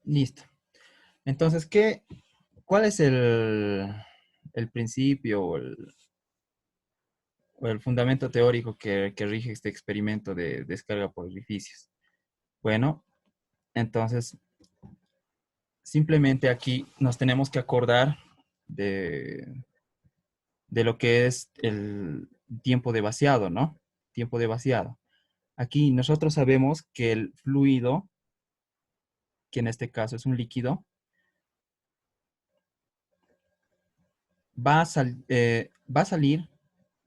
Listo. Entonces, ¿cuál es el principio o el fundamento teórico que rige este experimento de descarga por orificios? Bueno, entonces, simplemente aquí nos tenemos que acordar de, de lo que es el tiempo de vaciado, ¿no? Tiempo de vaciado. Aquí nosotros sabemos que el fluido, que en este caso es un líquido, va a salir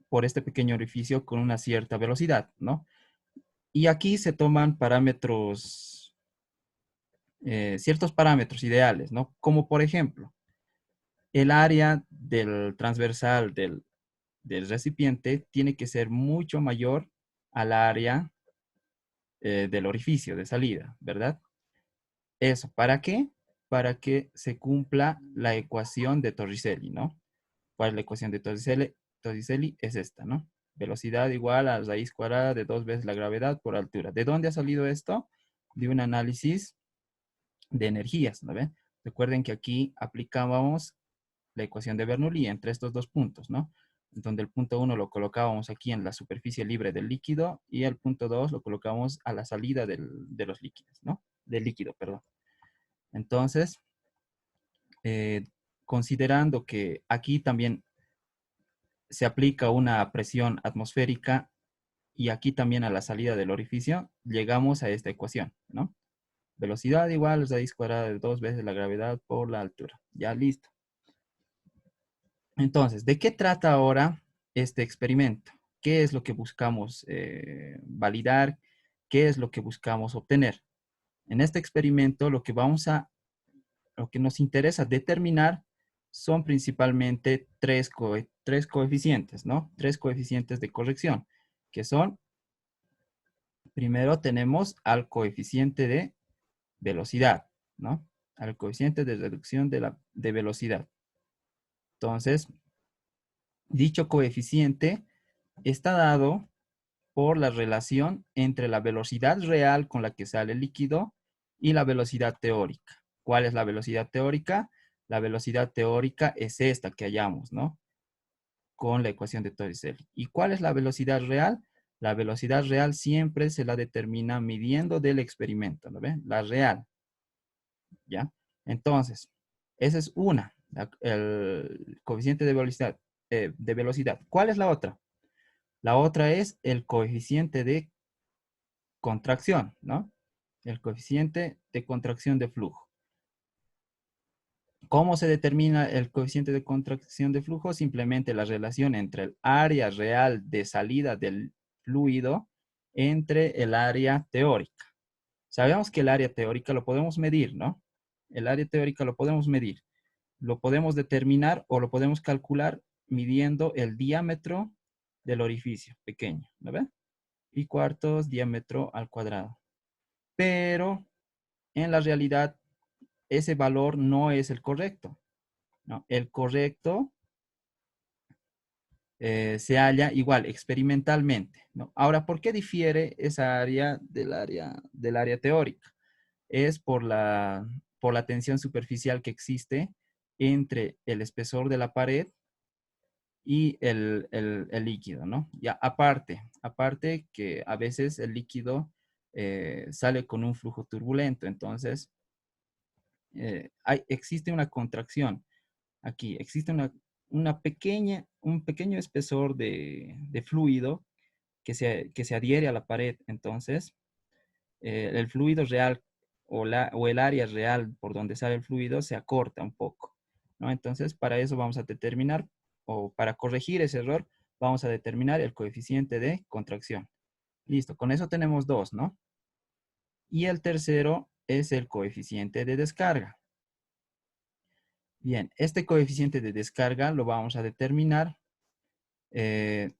por este pequeño orificio con una cierta velocidad, ¿no? Y aquí se toman parámetros, ciertos parámetros ideales, ¿no? Como por ejemplo, el área del transversal del recipiente tiene que ser mucho mayor al área del orificio de salida, ¿verdad? Eso, ¿para qué? Para que se cumpla la ecuación de Torricelli, ¿no? ¿Cuál es la ecuación de Torricelli? Torricelli es esta, ¿no? Velocidad igual a raíz cuadrada de 2 veces la gravedad por altura. ¿De dónde ha salido esto? De un análisis de energías, ¿no ven? Recuerden que aquí aplicábamos la ecuación de Bernoulli entre estos dos puntos, ¿no? Donde el punto 1 lo colocábamos aquí en la superficie libre del líquido y el punto 2 lo colocábamos a la salida de los líquidos, ¿no? Del líquido, perdón. Entonces, eh, considerando que aquí también se aplica una presión atmosférica y aquí también a la salida del orificio, llegamos a esta ecuación, ¿no? Velocidad igual a raíz cuadrada de 2 veces la gravedad por la altura. Ya listo. Entonces, ¿de qué trata ahora este experimento? ¿Qué es lo que buscamos validar? ¿Qué es lo que buscamos obtener? En este experimento lo que nos interesa determinar son principalmente tres coeficientes, ¿no? Tres coeficientes de corrección, que son, primero tenemos al coeficiente de velocidad, ¿no? Al coeficiente de reducción de velocidad. Entonces, dicho coeficiente está dado por la relación entre la velocidad real con la que sale el líquido y la velocidad teórica. ¿Cuál es la velocidad teórica? La velocidad teórica es esta que hallamos, ¿no? Con la ecuación de Torricelli. ¿Y cuál es la velocidad real? La velocidad real siempre se la determina midiendo del experimento, ¿no ven? La real, ¿ya? Entonces, esa es una, el coeficiente de velocidad. ¿Cuál es la otra? La otra es el coeficiente de contracción, ¿no? El coeficiente de contracción de flujo. ¿Cómo se determina el coeficiente de contracción de flujo? Simplemente la relación entre el área real de salida del fluido entre el área teórica. Sabemos que el área teórica lo podemos medir, ¿no? El área teórica lo podemos medir. Lo podemos determinar o lo podemos calcular midiendo el diámetro del orificio pequeño, ¿no ven? Y cuartos diámetro al cuadrado. Pero en la realidad ese valor no es el correcto, ¿no? El correcto se halla igual experimentalmente, ¿no? Ahora, ¿por qué difiere esa área del área teórica? Es por la tensión superficial que existe entre el espesor de la pared y el líquido, ¿no? Ya aparte que a veces el líquido sale con un flujo turbulento, entonces existe una contracción aquí, existe un pequeño espesor de fluido que se adhiere a la pared, entonces el fluido real o el área real por donde sale el fluido se acorta un poco, ¿no? Entonces, para eso vamos a determinar, o para corregir ese error, vamos a determinar el coeficiente de contracción. Listo, con eso tenemos dos, ¿no? Y el tercero es el coeficiente de descarga. Bien, este coeficiente de descarga lo vamos a determinar eh,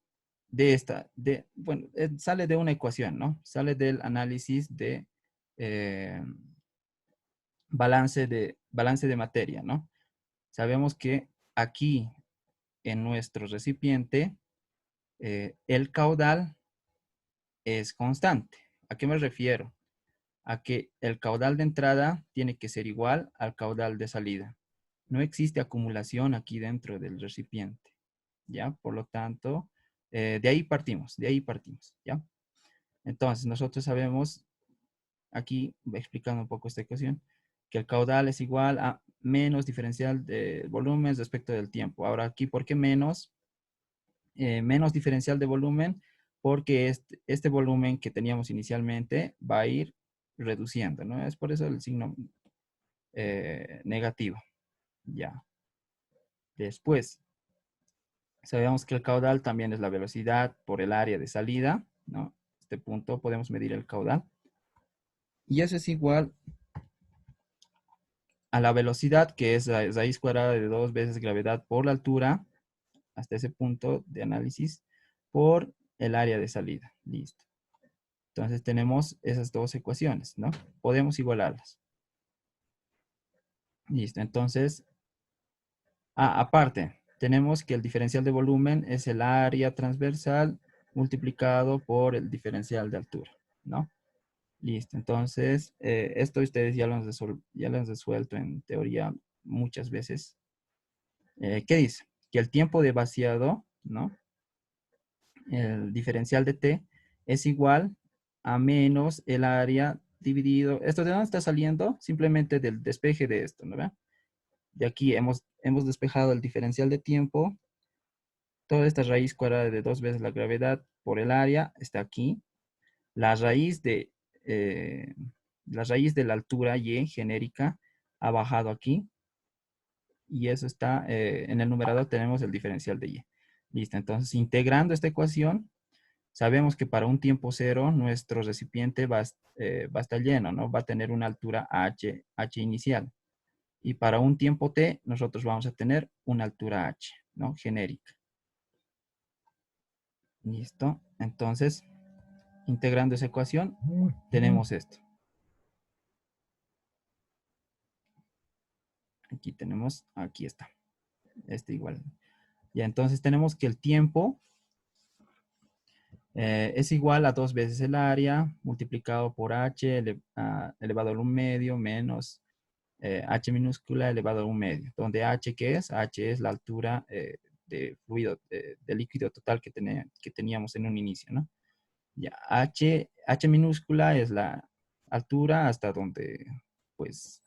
bueno, sale de una ecuación, ¿no? Sale del análisis de eh, balance de materia, ¿no? Sabemos que aquí en nuestro recipiente el caudal es constante. ¿A qué me refiero? a que el caudal de entrada tiene que ser igual al caudal de salida. No existe acumulación aquí dentro del recipiente, ¿ya? Por lo tanto, de ahí partimos, ¿ya? Entonces, nosotros sabemos, aquí explicando un poco esta ecuación, que el caudal es igual a menos diferencial de volumen respecto del tiempo. Ahora, aquí, ¿por qué menos? Menos diferencial de volumen, porque este volumen que teníamos inicialmente va a ir reduciendo, ¿no? Es por eso el signo negativo, ya. Después, sabemos que el caudal también es la velocidad por el área de salida, ¿no? Este punto podemos medir el caudal. Y eso es igual a la velocidad, que es raíz cuadrada de 2 veces gravedad por la altura, hasta ese punto de análisis, por el área de salida. Listo. Entonces tenemos esas dos ecuaciones, ¿no? Podemos igualarlas. Listo. Entonces, aparte, tenemos que el diferencial de volumen es el área transversal multiplicado por el diferencial de altura, ¿no? Listo. Entonces, esto ustedes ya lo han resuelto en teoría muchas veces. ¿Qué dice? Que el tiempo de vaciado, ¿no? El diferencial de t es igual a menos el área dividido. ¿Esto de dónde está saliendo? Simplemente del despeje de esto, ¿no ve? De aquí hemos despejado el diferencial de tiempo. Toda esta raíz cuadrada de 2 veces la gravedad por el área está aquí. La raíz de, eh, la raíz de la altura y genérica ha bajado aquí. Y eso está, en el numerador tenemos el diferencial de y. Listo, entonces integrando esta ecuación, sabemos que para un tiempo cero nuestro recipiente va a estar lleno, ¿no? Va a tener una altura h inicial. Y para un tiempo t, nosotros vamos a tener una altura h, ¿no? Genérica. Listo. Entonces, integrando esa ecuación, tenemos esto. Aquí tenemos, aquí está. Este igual. Ya, entonces tenemos que el tiempo es igual a 2 veces el área multiplicado por h elevado a un medio menos h minúscula elevado a un medio. Donde h, ¿qué es? H es la altura de fluido, de líquido total que teníamos en un inicio, ¿no? Ya, h minúscula es la altura hasta donde, pues,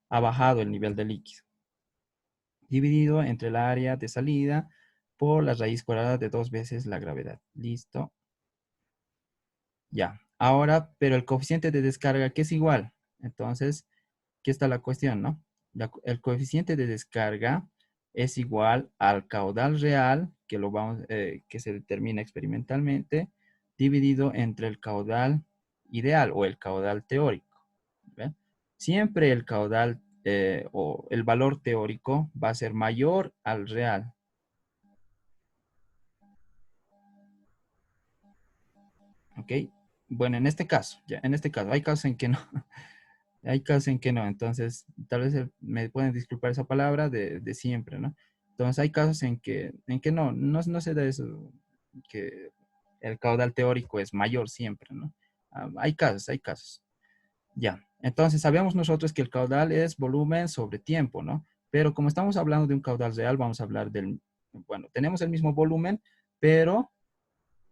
ha bajado el nivel de líquido. Dividido entre el área de salida por la raíz cuadrada de 2 veces la gravedad. ¿Listo? Ya. Ahora, pero el coeficiente de descarga, que es igual. Entonces, aquí está la cuestión, ¿no? El coeficiente de descarga es igual al caudal real, que se determina experimentalmente, dividido entre el caudal ideal o el caudal teórico. ¿Ve? Siempre el caudal o el valor teórico va a ser mayor al real. ¿Ok? Bueno, en este caso, ya, en este caso, hay casos en que no. Hay casos en que no, entonces tal vez me pueden disculpar esa palabra de siempre, ¿no? Entonces hay casos en que no se da eso, que el caudal teórico es mayor siempre, ¿no? Hay casos, hay casos. Ya, entonces sabemos nosotros que el caudal es volumen sobre tiempo, ¿no? Pero como estamos hablando de un caudal real, vamos a hablar bueno, tenemos el mismo volumen, pero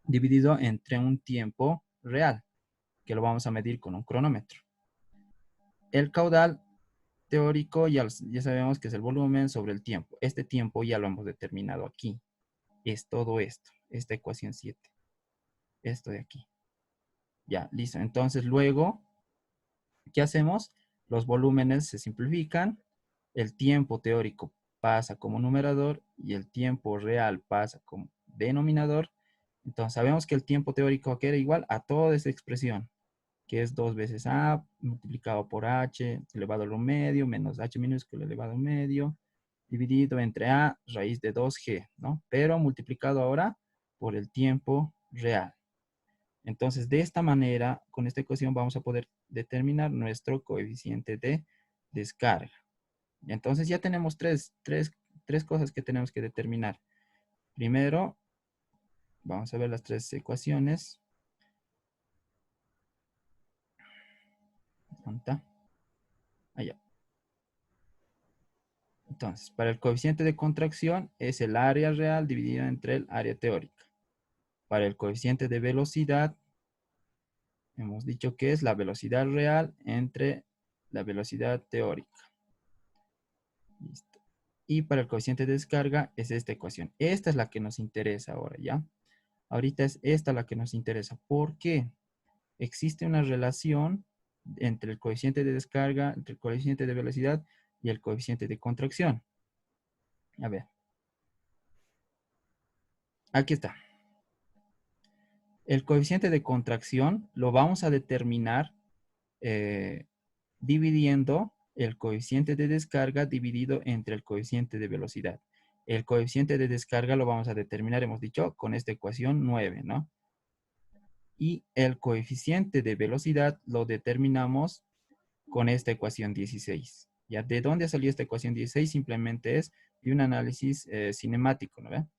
dividido entre un tiempo real, que lo vamos a medir con un cronómetro. El caudal teórico ya sabemos que es el volumen sobre el tiempo. Este tiempo ya lo hemos determinado aquí. Es todo esto, esta ecuación 7. Esto de aquí. Ya, listo. Entonces luego, ¿qué hacemos? Los volúmenes se simplifican. El tiempo teórico pasa como numerador y el tiempo real pasa como denominador. Entonces sabemos que el tiempo teórico queda igual a toda esta expresión, que es 2 veces a multiplicado por h elevado a un medio menos h minúsculo elevado a un medio dividido entre a raíz de 2g, ¿no? Pero multiplicado ahora por el tiempo real. Entonces, de esta manera, con esta ecuación vamos a poder determinar nuestro coeficiente de descarga. Y entonces ya tenemos tres cosas que tenemos que determinar. Primero, vamos a ver las tres ecuaciones. ¿Dónde? Allá. Entonces, para el coeficiente de contracción es el área real dividido entre el área teórica. Para el coeficiente de velocidad, hemos dicho que es la velocidad real entre la velocidad teórica. Listo. Y para el coeficiente de descarga es esta ecuación. Esta es la que nos interesa ahora, ¿ya? Ahorita es esta la que nos interesa. ¿Por qué? Existe una relación entre el coeficiente de descarga, entre el coeficiente de velocidad y el coeficiente de contracción. A ver. Aquí está. El coeficiente de contracción lo vamos a determinar eh, dividiendo el coeficiente de descarga dividido entre el coeficiente de velocidad. El coeficiente de descarga lo vamos a determinar, hemos dicho, con esta ecuación 9, ¿no? Y el coeficiente de velocidad lo determinamos con esta ecuación 16. ¿Ya? ¿De dónde salió esta ecuación 16? Simplemente es de un análisis cinemático, ¿no?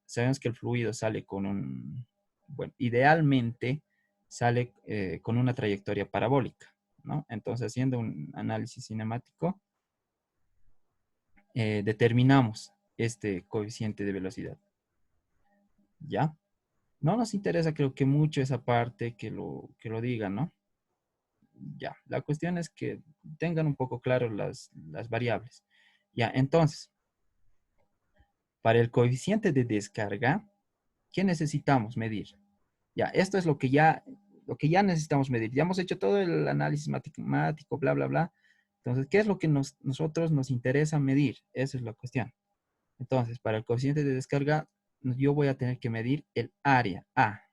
Sabemos que el fluido sale con un, bueno, idealmente sale con una trayectoria parabólica, ¿no? Entonces, haciendo un análisis cinemático, determinamos este coeficiente de velocidad, ¿ya? No nos interesa, creo que mucho esa parte que lo digan, ¿no? Ya, la cuestión es que tengan un poco claro las variables. Ya, entonces, para el coeficiente de descarga, ¿qué necesitamos medir? Ya, esto es lo que ya necesitamos medir. Ya hemos hecho todo el análisis matemático, bla, bla, bla. Entonces, ¿qué es lo que nosotros nos interesa medir? Esa es la cuestión. Entonces, para el coeficiente de descarga, yo voy a tener que medir el área A.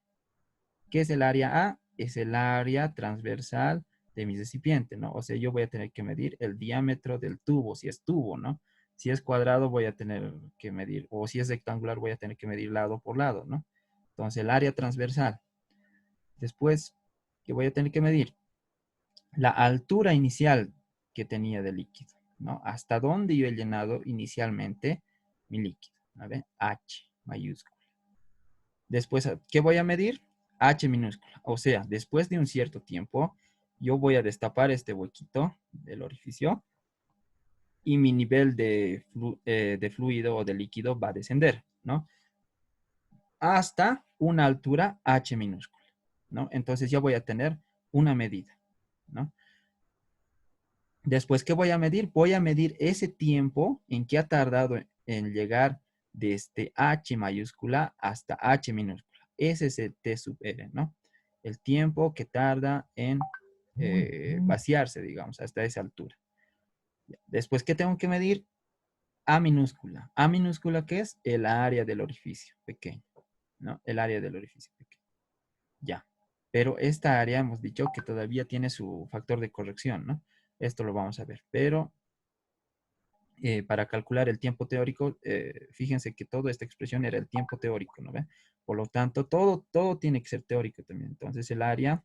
¿Qué es el área A? Es el área transversal de mi recipiente, ¿no? O sea, yo voy a tener que medir el diámetro del tubo, si es tubo, ¿no? Si es cuadrado, voy a tener que medir, o si es rectangular, voy a tener que medir lado por lado, ¿no? Entonces, el área transversal. Después, ¿qué voy a tener que medir? La altura inicial que tenía de líquido, ¿no? Hasta dónde yo he llenado inicialmente mi líquido, ¿vale? H mayúscula. Después, ¿qué voy a medir? H minúscula. O sea, después de un cierto tiempo, yo voy a destapar este huequito del orificio y mi nivel de fluido o de líquido va a descender, ¿no? Hasta una altura H minúscula, ¿no? Entonces ya voy a tener una medida, ¿no? Después, ¿qué voy a medir? Voy a medir ese tiempo en que ha tardado en llegar desde H mayúscula hasta H minúscula. Ese es el T sub R, ¿no? El tiempo que tarda en vaciarse, digamos, hasta esa altura. Después, ¿qué tengo que medir? A minúscula. A minúscula, ¿qué es? El área del orificio pequeño, ¿no? El área del orificio pequeño. Ya. Pero esta área hemos dicho que todavía tiene su factor de corrección, ¿no? Esto lo vamos a ver. Pero para calcular el tiempo teórico, fíjense que toda esta expresión era el tiempo teórico, ¿no ve? Por lo tanto, todo tiene que ser teórico también. Entonces, el área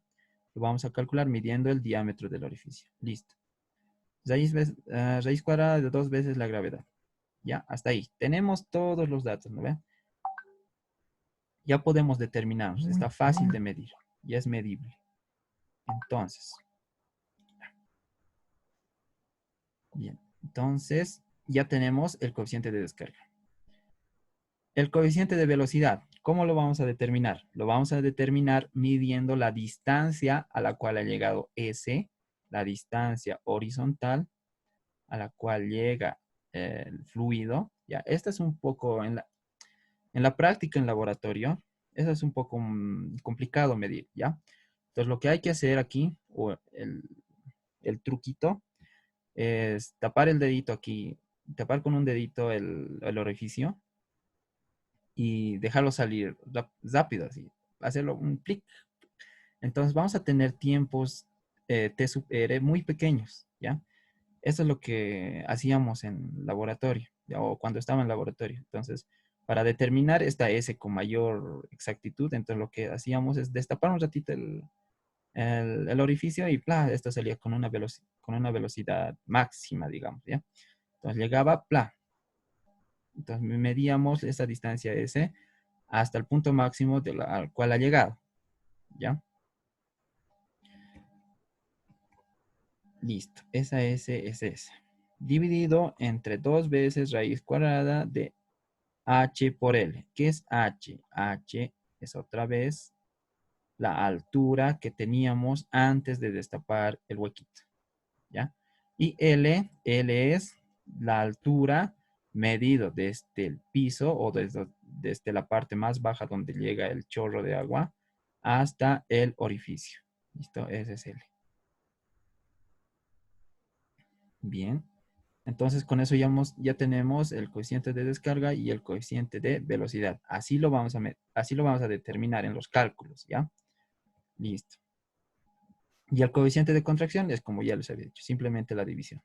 lo vamos a calcular midiendo el diámetro del orificio. Listo. Raíz cuadrada de 2 veces la gravedad. Ya, hasta ahí. Tenemos todos los datos, ¿no ve? Ya podemos determinarnos. Está fácil de medir. Ya es medible. Entonces, bien. Entonces, ya tenemos el coeficiente de descarga. El coeficiente de velocidad, ¿cómo lo vamos a determinar? Lo vamos a determinar midiendo la distancia a la cual ha llegado S, la distancia horizontal a la cual llega el fluido. Ya, esta es un poco en la práctica en laboratorio, eso es un poco complicado medir, ¿ya? Entonces, lo que hay que hacer aquí, o el truquito, es tapar el dedito aquí, tapar con un dedito el orificio y dejarlo salir rápido, así, hacerlo un clic. Entonces vamos a tener tiempos T sub R muy pequeños, ¿ya? Eso es lo que hacíamos en laboratorio, ¿ya? O cuando estaba en laboratorio. Entonces, para determinar esta S con mayor exactitud, entonces lo que hacíamos es destapar un ratito el orificio y ¡plá! Esto salía con una velocidad máxima, digamos, ¿ya? Entonces llegaba, ¡plá! Entonces medíamos esa distancia S hasta el punto máximo al cual ha llegado, ¿ya? Listo. Esa S es esa. Dividido entre 2 veces raíz cuadrada de h por L. ¿Qué es h? H es otra vez la altura que teníamos antes de destapar el huequito. ¿Ya? Y L es la altura medido desde el piso o desde la parte más baja donde llega el chorro de agua hasta el orificio. ¿Listo? Ese es L. Bien. Entonces con eso ya tenemos el coeficiente de descarga y el coeficiente de velocidad. Así lo vamos a determinar en los cálculos, ¿ya? Listo. Y el coeficiente de contracción es como ya les había dicho, simplemente la división.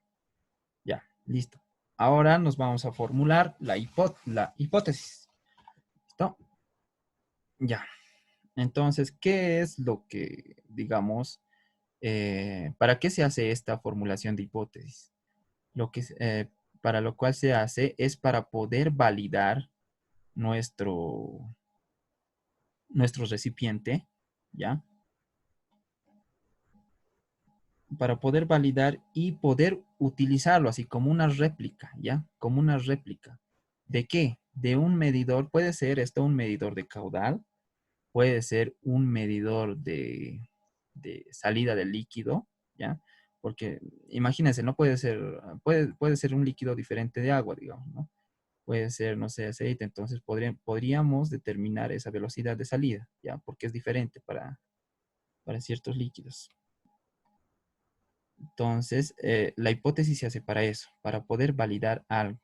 Ya, listo. Ahora nos vamos a formular la hipótesis. ¿Listo? Ya. Entonces, ¿qué es lo que, digamos, para qué se hace esta formulación de hipótesis? Para lo cual se hace es para poder validar nuestro, nuestro recipiente, ¿ya? Para poder validar y poder utilizarlo así como una réplica, ¿ya? Como una réplica. ¿De qué? De un medidor, puede ser esto un medidor de caudal, puede ser un medidor de salida del líquido, ¿ya? Porque imagínense, no puede ser, puede ser un líquido diferente de agua, digamos, ¿no? Puede ser, no sé, aceite, entonces podríamos determinar esa velocidad de salida, ¿ya? Porque es diferente para ciertos líquidos. Entonces, la hipótesis se hace para eso, para poder validar algo.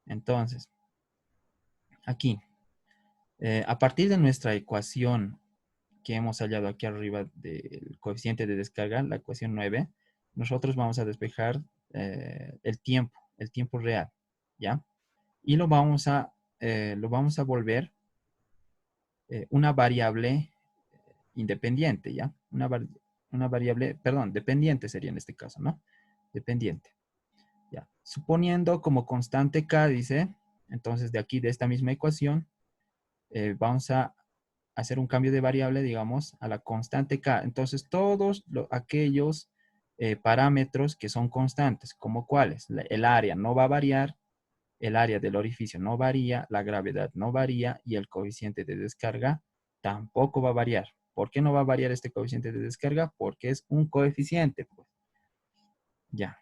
Entonces, aquí, a partir de nuestra ecuación que hemos hallado aquí arriba del coeficiente de descarga, la ecuación 9, nosotros vamos a despejar el tiempo real, ¿ya? Y lo vamos a volver una variable independiente, ¿ya? Una variable, perdón, dependiente sería en este caso, ¿no? Dependiente. Ya. Suponiendo como constante k, dice, entonces de aquí, de esta misma ecuación, vamos a hacer un cambio de variable, digamos, a la constante k. Entonces, todos aquellos parámetros que son constantes, como cuáles, el área no va a variar, el área del orificio no varía, la gravedad no varía y el coeficiente de descarga tampoco va a variar. ¿Por qué no va a variar este coeficiente de descarga? Porque es un coeficiente, pues. Ya.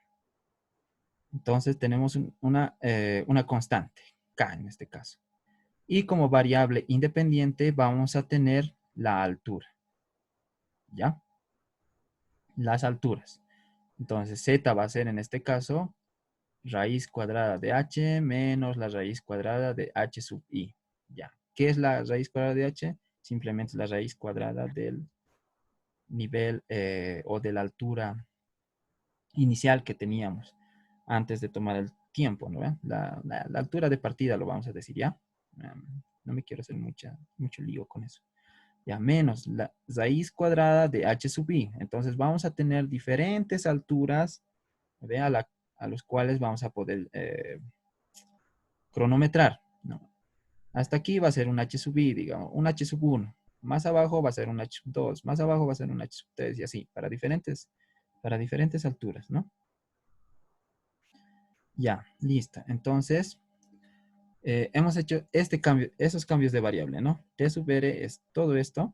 Entonces tenemos una constante, k en este caso. Y como variable independiente vamos a tener la altura, ¿ya? Las alturas. Entonces z va a ser en este caso raíz cuadrada de h menos la raíz cuadrada de h sub i, ¿ya? ¿Qué es la raíz cuadrada de h? Simplemente la raíz cuadrada del nivel o de la altura inicial que teníamos antes de tomar el tiempo, ¿no? La altura de partida lo vamos a decir, ¿ya? No me quiero hacer mucho lío con eso. Ya, menos la raíz cuadrada de h sub i. Entonces vamos a tener diferentes alturas, ¿ve? A los cuales vamos a poder cronometrar, ¿no? Hasta aquí va a ser un h sub i, digamos, un h sub 1. Más abajo va a ser un h sub 2, más abajo va a ser un h sub 3 y así, para diferentes alturas, ¿no? Ya, listo. Entonces, hemos hecho esos cambios de variable, ¿no? T sub r es todo esto.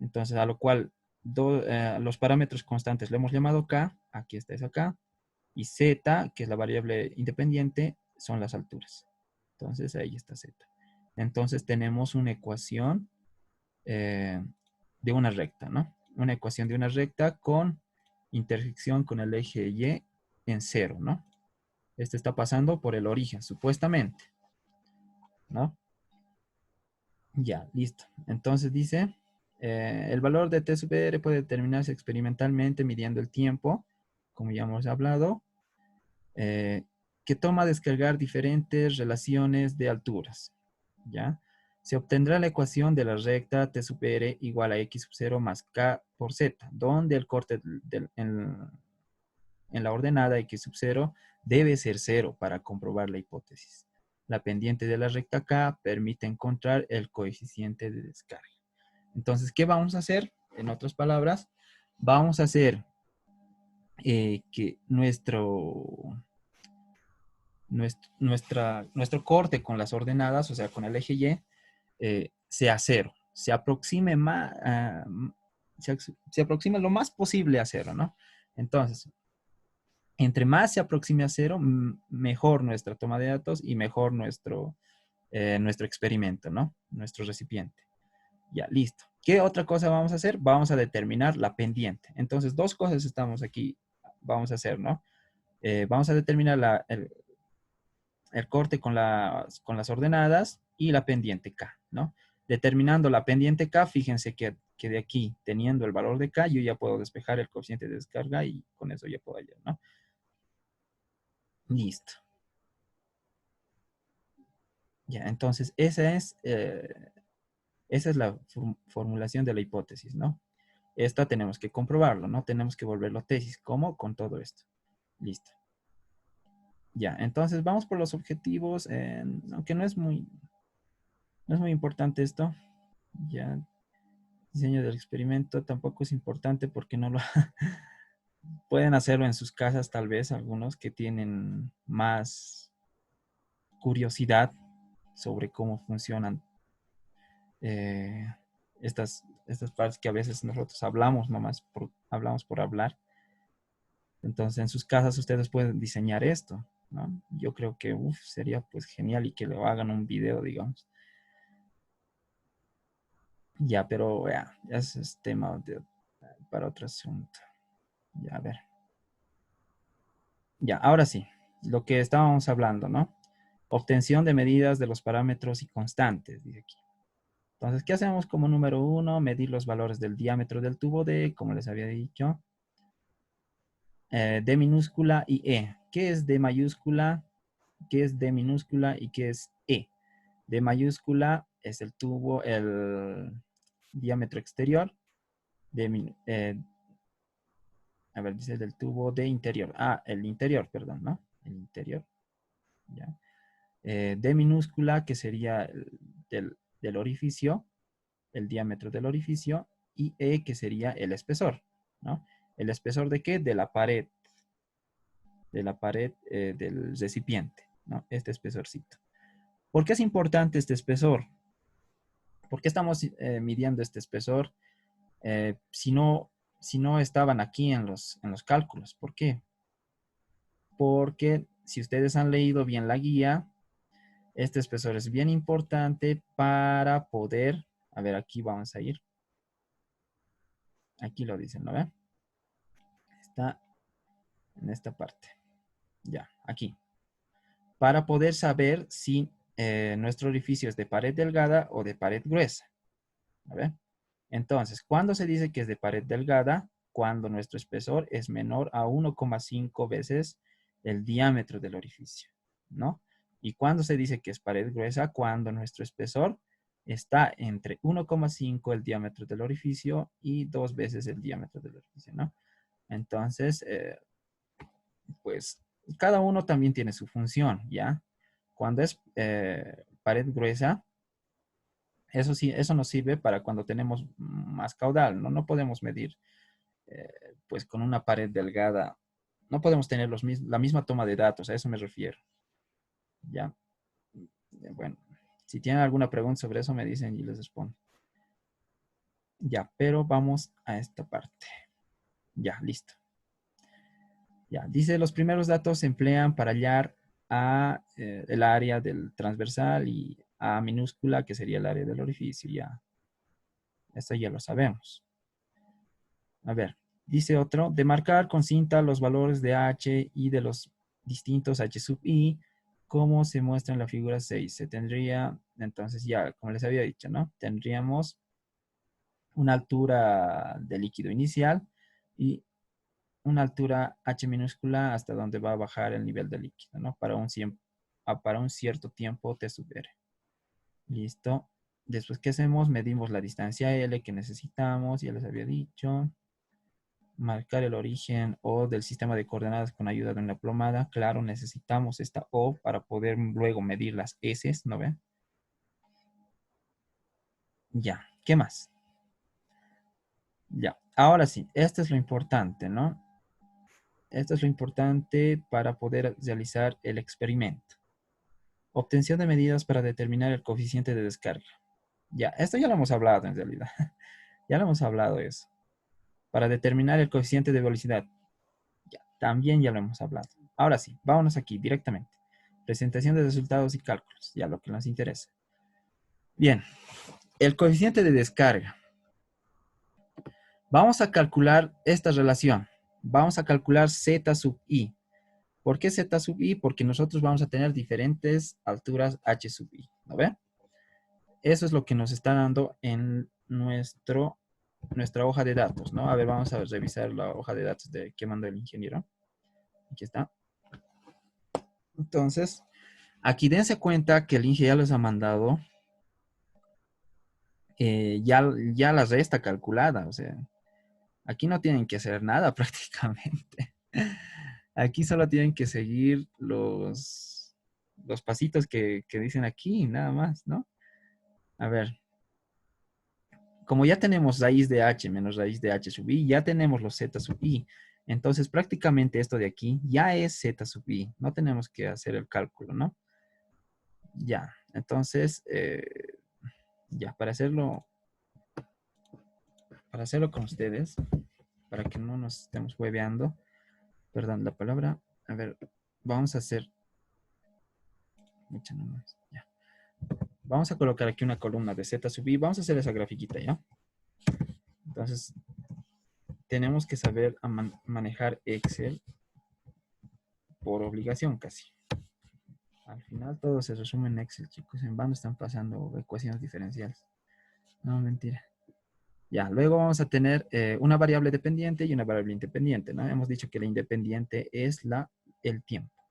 Entonces, a lo cual los parámetros constantes le hemos llamado k, aquí está eso acá, y z, que es la variable independiente, son las alturas. Entonces, ahí está z. Entonces, tenemos una ecuación de una recta, ¿no? Una ecuación de una recta con intersección con el eje y en cero, ¿no? Este está pasando por el origen, supuestamente, ¿no? Ya, listo. Entonces dice, el valor de T sub R puede determinarse experimentalmente midiendo el tiempo, como ya hemos hablado, eh, que toma descargar diferentes relaciones de alturas, ¿ya? Se obtendrá la ecuación de la recta T sub R igual a X sub 0 más K por Z, donde el corte en la ordenada X sub 0 debe ser 0 para comprobar la hipótesis. La pendiente de la recta K permite encontrar el coeficiente de descarga. Entonces, ¿qué vamos a hacer? En otras palabras, vamos a hacer que nuestro corte con las ordenadas, o sea, con el eje Y, sea cero, se aproxime más, se aproxime lo más posible a cero, ¿no? Entonces, entre más se aproxime a cero, mejor nuestra toma de datos y mejor nuestro experimento, ¿no? Nuestro recipiente. Ya, listo. ¿Qué otra cosa vamos a hacer? Vamos a determinar la pendiente. Entonces, dos cosas estamos aquí, vamos a hacer, ¿no? Vamos a determinar el corte con las ordenadas y la pendiente K, ¿no? Determinando la pendiente K, fíjense que de aquí, teniendo el valor de K, yo ya puedo despejar el coeficiente de descarga y con eso ya puedo hallar, ¿no? Listo. Ya, entonces esa es la formulación de la hipótesis, ¿no? Esta tenemos que comprobarlo, ¿no? Tenemos que volverlo tesis. ¿Cómo? Con todo esto. Listo. Ya, entonces vamos por los objetivos, aunque no es muy importante esto. Ya, diseño del experimento tampoco es importante porque no lo pueden hacerlo en sus casas tal vez algunos que tienen más curiosidad sobre cómo funcionan eh, estas partes que a veces nosotros hablamos nomás, hablamos por hablar. Entonces en sus casas ustedes pueden diseñar esto, ¿no? Yo creo que sería pues genial y que lo hagan un video, digamos. Ya, pero ya, ese es tema para otro asunto. Ya, a ver. Ya, ahora sí, lo que estábamos hablando, ¿no? Obtención de medidas de los parámetros y constantes, dice aquí. Entonces, ¿qué hacemos como número uno? Medir los valores del diámetro del tubo D, como les había dicho. D minúscula y E. ¿Qué es D mayúscula? ¿Qué es D minúscula y qué es E? D mayúscula es el tubo, el diámetro exterior. A ver, dice del tubo de interior. Ah, el interior, perdón, ¿no? El interior, ya. D minúscula, que sería del orificio, el diámetro del orificio, y E, que sería el espesor, ¿no? ¿El espesor de qué? De la pared del recipiente, ¿no? Este espesorcito. ¿Por qué es importante este espesor? ¿Por qué estamos midiendo este espesor si no estaban aquí en los cálculos? ¿Por qué? Porque si ustedes han leído bien la guía, este espesor es bien importante para poder, a ver, aquí vamos a ir. Aquí lo dicen, ¿no ve? Está en esta parte. Ya, aquí. Para poder saber si nuestro orificio es de pared delgada o de pared gruesa. ¿A ver? Entonces, ¿cuándo se dice que es de pared delgada? Cuando nuestro espesor es menor a 1,5 veces el diámetro del orificio, ¿no? ¿Y cuándo se dice que es pared gruesa? Cuando nuestro espesor está entre 1,5 el diámetro del orificio y 2 veces el diámetro del orificio, ¿no? Entonces, pues cada uno también tiene su función, ¿ya? Cuando es pared gruesa, eso sí, eso nos sirve para cuando tenemos más caudal, ¿no? No podemos medir, eh, pues con una pared delgada, no podemos tener la misma toma de datos, a eso me refiero, ¿ya? Bueno, si tienen alguna pregunta sobre eso, me dicen y les respondo. Ya, pero vamos a esta parte. Ya, listo. Ya, dice, los primeros datos se emplean para hallar el área del transversal y A minúscula, que sería el área del orificio, ya. Esto ya lo sabemos. A ver, dice otro, de marcar con cinta los valores de H y de los distintos H sub I, como se muestra en la figura 6. Se tendría, entonces ya, como les había dicho, ¿no? Tendríamos una altura de líquido inicial y una altura H minúscula hasta donde va a bajar el nivel de líquido, ¿no? Para un cierto tiempo T sub R. Listo. Después, ¿qué hacemos? Medimos la distancia L que necesitamos, ya les había dicho. Marcar el origen O del sistema de coordenadas con ayuda de una plomada. Claro, necesitamos esta O para poder luego medir las S, ¿no ven? Ya, ¿qué más? Ya, ahora sí, esto es lo importante, ¿no? Esto es lo importante para poder realizar el experimento. Obtención de medidas para determinar el coeficiente de descarga. Ya, esto ya lo hemos hablado en realidad. Ya lo hemos hablado eso. Para determinar el coeficiente de velocidad. Ya, también ya lo hemos hablado. Ahora sí, vámonos aquí directamente. Presentación de resultados y cálculos. Ya lo que nos interesa. Bien, el coeficiente de descarga. Vamos a calcular esta relación. Vamos a calcular Z sub I. ¿Por qué Z sub I? Porque nosotros vamos a tener diferentes alturas H sub I. ¿No ven? Eso es lo que nos está dando en nuestra hoja de datos, ¿no? A ver, vamos a revisar la hoja de datos que mandó el ingeniero. Aquí está. Entonces, aquí dense cuenta que el ingeniero ya les ha mandado ya la resta calculada. O sea, aquí no tienen que hacer nada prácticamente. Aquí solo tienen que seguir los pasitos que dicen aquí, nada más, ¿no? A ver, como ya tenemos raíz de h menos raíz de h sub i, ya tenemos los z sub i. Entonces, prácticamente esto de aquí ya es z sub i. No tenemos que hacer el cálculo, ¿no? Ya, entonces, ya, para hacerlo con ustedes, para que no nos estemos hueveando, perdón, la palabra, a ver, vamos a hacer, mucha nomás, ya. Vamos a colocar aquí una columna de z sub i, vamos a hacer esa grafiquita, ¿ya? Entonces, tenemos que saber manejar Excel por obligación casi. Al final todo se resume en Excel, chicos. En vano están pasando ecuaciones diferenciales. No, mentira. Ya, luego vamos a tener una variable dependiente y una variable independiente, ¿no? Hemos dicho que la independiente es el tiempo.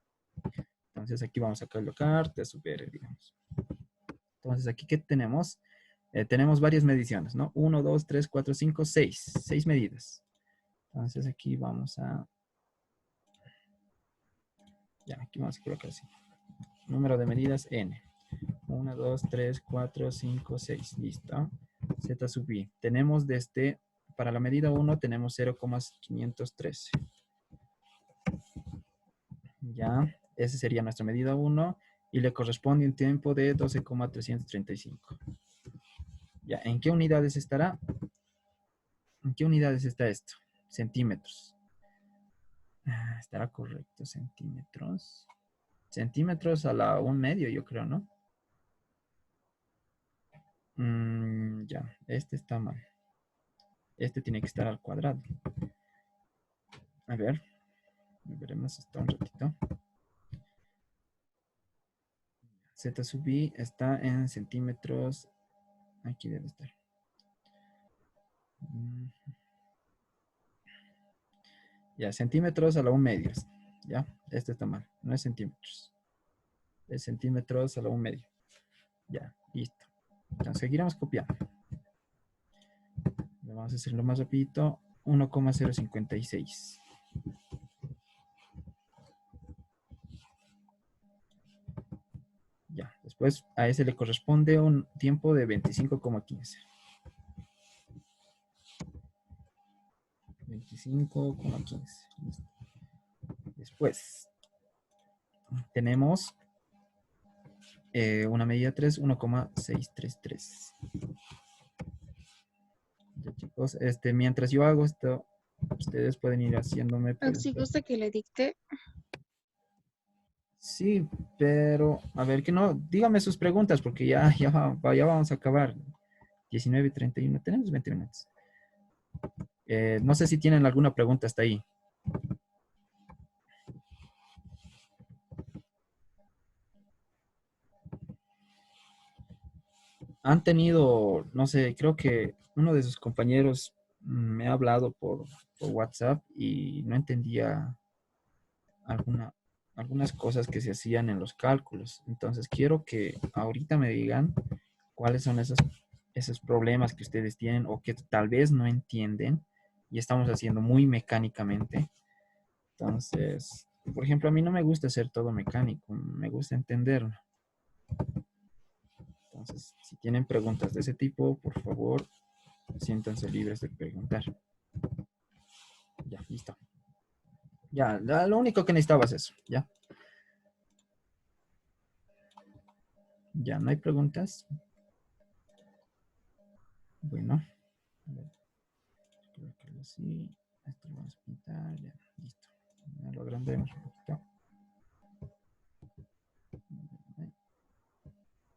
Entonces aquí vamos a colocar TSUPR, digamos. Entonces aquí, ¿qué tenemos? Tenemos varias mediciones, ¿no? 1, 2, 3, 4, 5, 6. 6 medidas. Entonces aquí vamos a... Ya, aquí vamos a colocar así. Número de medidas n. 1, 2, 3, 4, 5, 6. Listo. Z sub i. Tenemos para la medida 1 tenemos 0,513. Ya, esa sería nuestra medida 1 y le corresponde un tiempo de 12,335. Ya, ¿en qué unidades estará? ¿En qué unidades está esto? Centímetros. Estará correcto, centímetros. Centímetros a la 1/2, yo creo, ¿no? Ya, este está mal. Este tiene que estar al cuadrado. A ver, veremos esto un ratito. Z sub i está en centímetros. Aquí debe estar. Ya, centímetros a la 1/2. Ya, este está mal. No es centímetros. Es centímetros a la 1/2. Ya, listo. Entonces seguiremos copiando. Vamos a hacerlo más rapidito. 1,056. Ya, después a ese le corresponde un tiempo de 25,15. 25,15. Después tenemos una medida 3, 1,633. Ya, chicos, mientras yo hago esto, ustedes pueden ir haciéndome Si preguntas. gusta que le dicte. Sí, pero a ver, que no, dígame sus preguntas porque ya vamos a acabar. 19:31, tenemos 20 minutos. No sé si tienen alguna pregunta hasta ahí. Han tenido, no sé, creo que uno de sus compañeros me ha hablado por WhatsApp y no entendía alguna, algunas cosas que se hacían en los cálculos. Entonces quiero que ahorita me digan cuáles son esos problemas que ustedes tienen o que tal vez no entienden y estamos haciendo muy mecánicamente. Entonces, por ejemplo, a mí no me gusta hacer todo mecánico, me gusta entenderlo. Entonces, si tienen preguntas de ese tipo, por favor, siéntanse libres de preguntar. Ya, listo. Ya, lo único que necesitaba es eso, ¿ya? Ya, ¿no hay preguntas? Bueno, a ver, creo que así. Esto lo vamos a pintar, ya, listo. Ya lo agrandemos un poquito.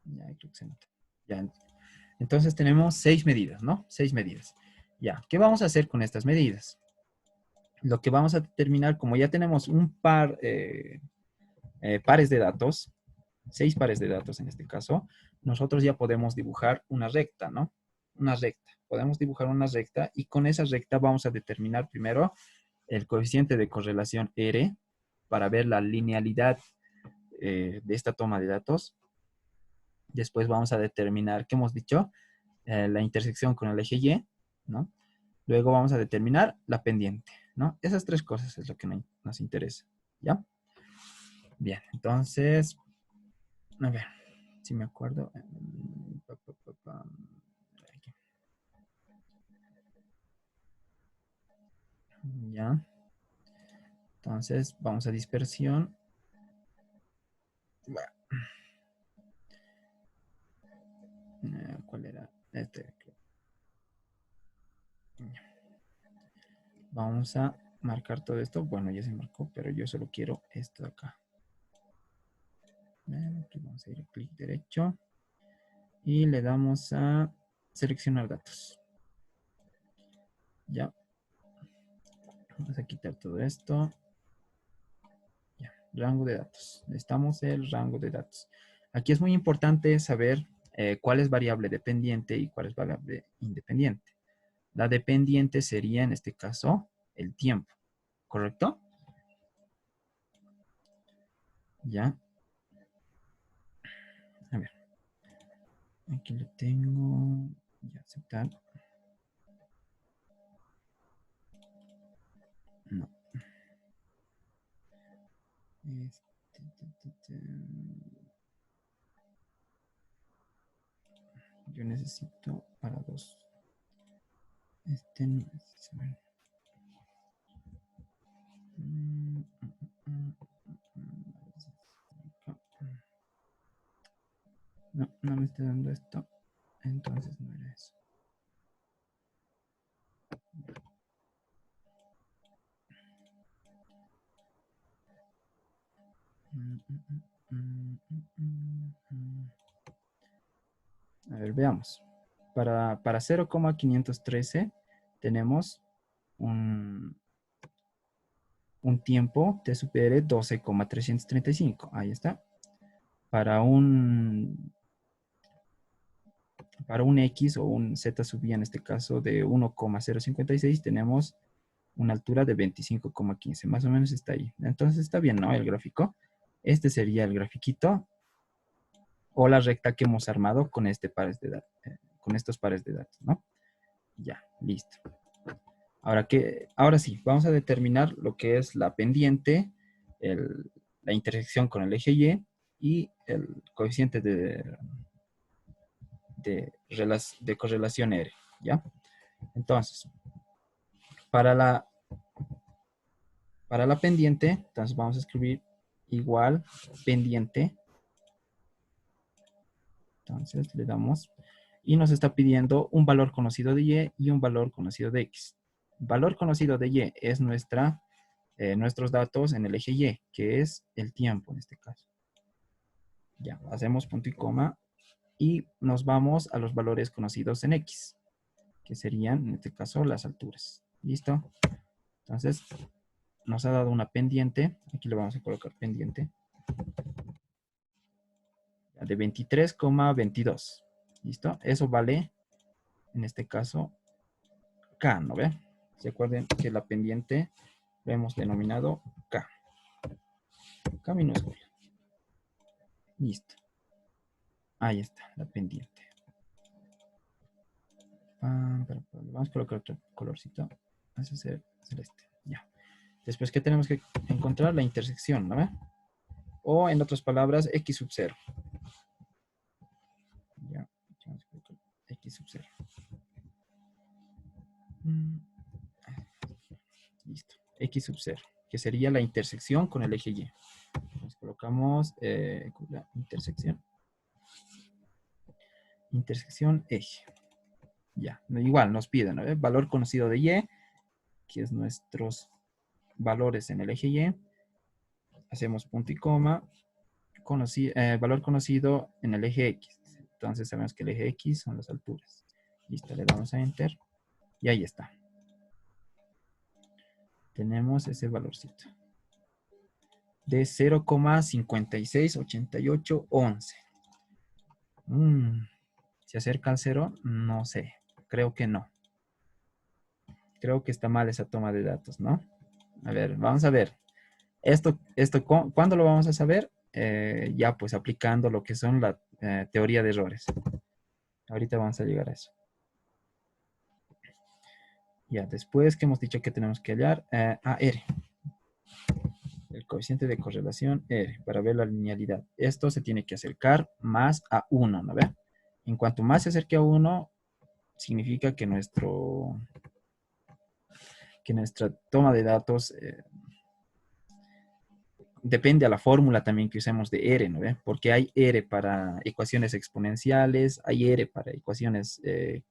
Ya, creo que se nota. Ya, entonces tenemos 6 medidas, ¿no? 6 medidas. Ya, ¿qué vamos a hacer con estas medidas? Lo que vamos a determinar, como ya tenemos un pares de datos, 6 pares de datos en este caso, nosotros ya podemos dibujar una recta, ¿no? Una recta. Podemos dibujar una recta y con esa recta vamos a determinar primero el coeficiente de correlación R para ver la linealidad de esta toma de datos. Después vamos a determinar, ¿qué hemos dicho? La intersección con el eje Y, ¿no? Luego vamos a determinar la pendiente, ¿no? Esas 3 cosas es lo que nos interesa, ¿ya? Bien, entonces, a ver, si me acuerdo. Ya, entonces vamos a dispersión. ¿Cuál era? Este. Vamos a marcar todo esto. Bueno, ya se marcó, pero yo solo quiero esto de acá. Aquí vamos a ir a clic derecho y le damos a seleccionar datos. Ya. Vamos a quitar todo esto. Ya. Rango de datos. Necesitamos el rango de datos. Aquí es muy importante saber cuál es variable dependiente y cuál es variable independiente. La dependiente sería, en este caso, el tiempo. ¿Correcto? Ya. A ver. Aquí lo tengo. Ya, aceptar. No. Yo necesito para 2. Este no es. No, no me está dando esto. Entonces no era eso. A ver, veamos. Para 0,513 tenemos un tiempo TSUPR 12,335. Ahí está. Para un X o un Z sub I en este caso de 1,056 tenemos una altura de 25,15. Más o menos está ahí. Entonces está bien, ¿no? El gráfico. Este sería el grafiquito o la recta que hemos armado con con estos pares de datos, ¿no? Ya, listo. Ahora sí, vamos a determinar lo que es la pendiente, la intersección con el eje y el coeficiente de correlación R, ¿ya? Entonces, para la, para la pendiente, entonces vamos a escribir igual pendiente. Entonces le damos y nos está pidiendo un valor conocido de Y y un valor conocido de X. Valor conocido de Y es nuestros datos en el eje Y, que es el tiempo en este caso. Ya, hacemos punto y coma y nos vamos a los valores conocidos en X, que serían en este caso las alturas. ¿Listo? Entonces, nos ha dado una pendiente. Aquí le vamos a colocar pendiente de 23,22. ¿Listo? Eso vale, en este caso, K, ¿no ve? Recuerden que la pendiente lo hemos denominado K. K minúscula. Listo. Ahí está, la pendiente. Vamos a colocar otro colorcito. Vamos a hacer celeste. Ya. Después, ¿qué tenemos que encontrar? La intersección, ¿no ve? O en otras palabras, X sub 0. Ya. Vamos a colocar X sub 0. Listo. X sub 0. que sería la intersección con el eje Y. Entonces colocamos la intersección eje. Ya, igual nos piden, ¿no? Valor conocido de Y, que es nuestros valores en el eje Y. Hacemos punto y coma. Valor conocido en el eje X. Entonces sabemos que el eje X son las alturas. Listo, le damos a Enter. Y ahí está. Tenemos ese valorcito. De 0,568811. ¿Se acerca al 0? No sé. Creo que no. Creo que está mal esa toma de datos, ¿no? A ver, vamos a ver. ¿Cuándo lo vamos a saber? Ya pues aplicando lo que son la teoría de errores. Ahorita vamos a llegar a eso. Ya, después que hemos dicho que tenemos que hallar R. El coeficiente de correlación R para ver la linealidad. Esto se tiene que acercar más a 1, ¿no ve? En cuanto más se acerque a 1, significa que nuestra toma de datos depende a la fórmula también que usemos de R, ¿no ve? Porque hay R para ecuaciones exponenciales, hay R para ecuaciones que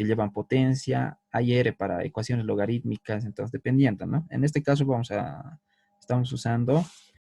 llevan potencia, hay R para ecuaciones logarítmicas, entonces dependiendo, ¿no? En este caso estamos usando